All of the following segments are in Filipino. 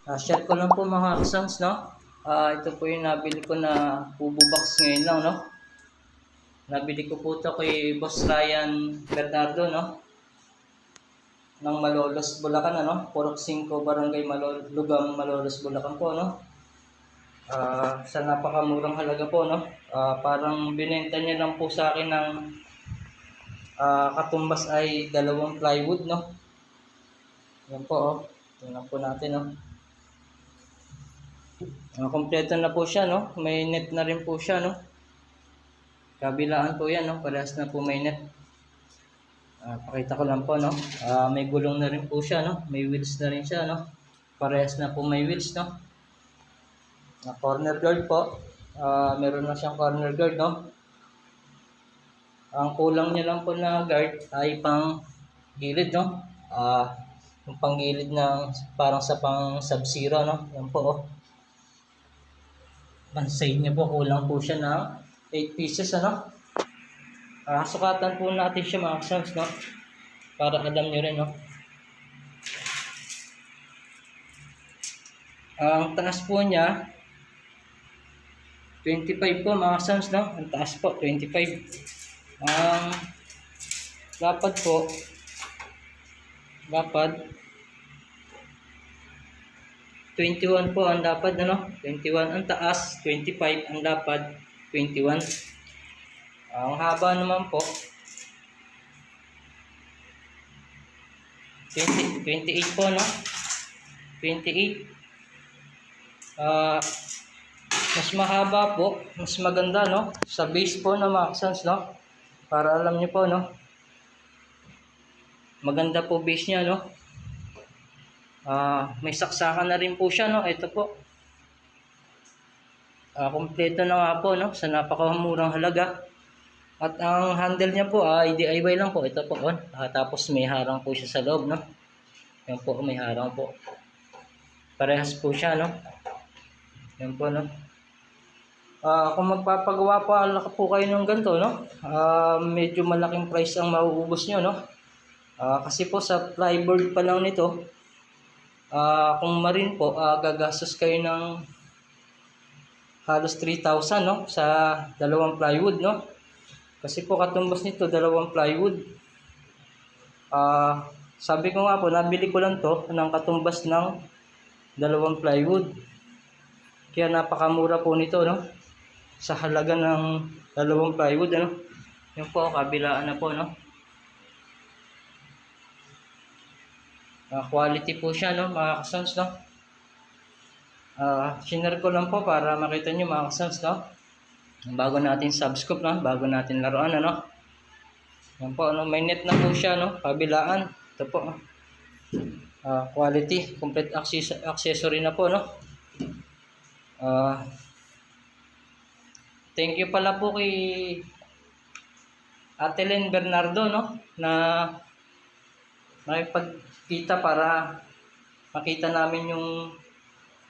Share ko lang po mga kasams, no? Ito po yung nabili ko na Kubo box ngayon lang, no? Nabili ko po ito kay Boss Ryan Bernardo, no? Ng Malolos, Bulacan, ano? Purok 5, Barangay Lugang, Malolos, Bulacan po, no? Sa napakamurang halaga po, no? Parang binenta niya lang po sa akin ng katumbas ay 2 plywood, no? Yan po, oh. Tingnan po natin, no? Kompleto na po siya, no? May net na rin po siya, no? Kabilaan po yan, no? Parehas na po may net. Pakita ko lang po, no? May gulong na rin po siya, no? May wheels na rin siya, no? Parehas na po may wheels, no? Corner guard po. Meron na siyang corner guard, no? Ang kulang niya lang po na guard ay pang gilid, no? Yung pang gilid ng parang sa pang sub-zero, no? Yan po, oh. Panside niya po, kulang po siya ng 8 pieces, ano? Sukatan po natin siya mga kasams, no? Para alam nyo rin, no? Ang taas po niya 25 po mga kasams, no? Ang taas po 25. Ang lapad po lapad 21 po ang lapad, ano? 21 ang taas, 25 ang lapad, 21. Ang haba naman po 28 po, no? 28. Mas mahaba po, mas maganda, no? Sa base po na mga kasams, no? Para alam niyo po, no? Maganda po base niya, no? May saksakan na rin po siya, no? Ito po. Kompleto na nga po, no? Sa napakamurang halaga. At ang handle niya po ay DIY lang po. Ito po, on. Tapos may harang po siya sa loob, no? Yan po, may harang po. Parehas po siya, no? Yan po, no? Kung magpapagawa po kayo ng ganito, no? Medyo malaking price ang mauubos nyo, no? Kasi po sa plyboard pa lang nito, kung marin po, gagastos kayo ng halos 3,000, no? Sa 2 plywood, no? Kasi po katumbas nito 2 plywood. Sabi ko nga po, nabili ko lang to ng katumbas ng 2 plywood. Kaya napakamura po nito, no? Sa halaga ng 2 plywood, ano? Yan po, kabilaan na po, no? Quality po siya, no? Mga kasams, no? Sinare ko lang po para makita nyo mga kasams, no? Bago natin subscope, no? Bago natin laruan, ano? Yan po, no? May net na po siya, no? Kabilaan. Ito po, no? Quality, complete accessory na po, no? Thank you pala po kay Ate Len Bernardo, no? Na nakipagkita para makita namin yung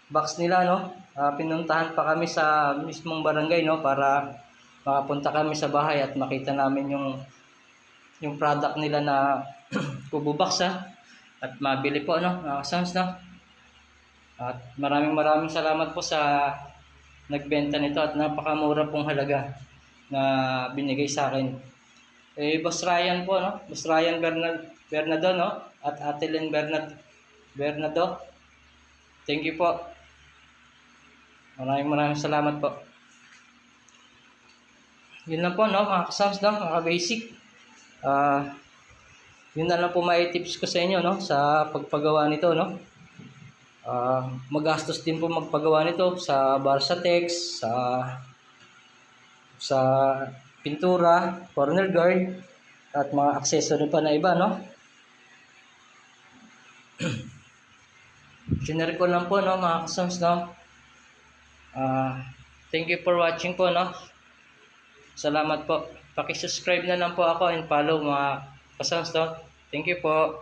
box nila, no? Pinuntahan pa kami sa mismong barangay, no? Para makapunta kami sa bahay at makita namin yung product nila na Kubo box, at mabili po, no? Sounds, no? At maraming salamat po sa nagbenta nito at napakamura pong halaga na binigay sa akin. Boss Ryan po, no? Boss Ryan Bernardo, no? At Ate Len Bernardo. Thank you po. Maraming salamat po. Yun lang po, no? Mga kasams, no? Mga basic. Yun na lang po may tips ko sa inyo, no? Sa pagpagawa nito, no? Magastos din po magpagawa nito sa Barsatex, sa pintura, corner guard, at mga accessory pa na iba, no? Sinare ko lang po, no, mga kasams, no? Thank you for watching po, no? Salamat po. Paki-subscribe na lang po ako and follow mga kasams, no? Thank you po.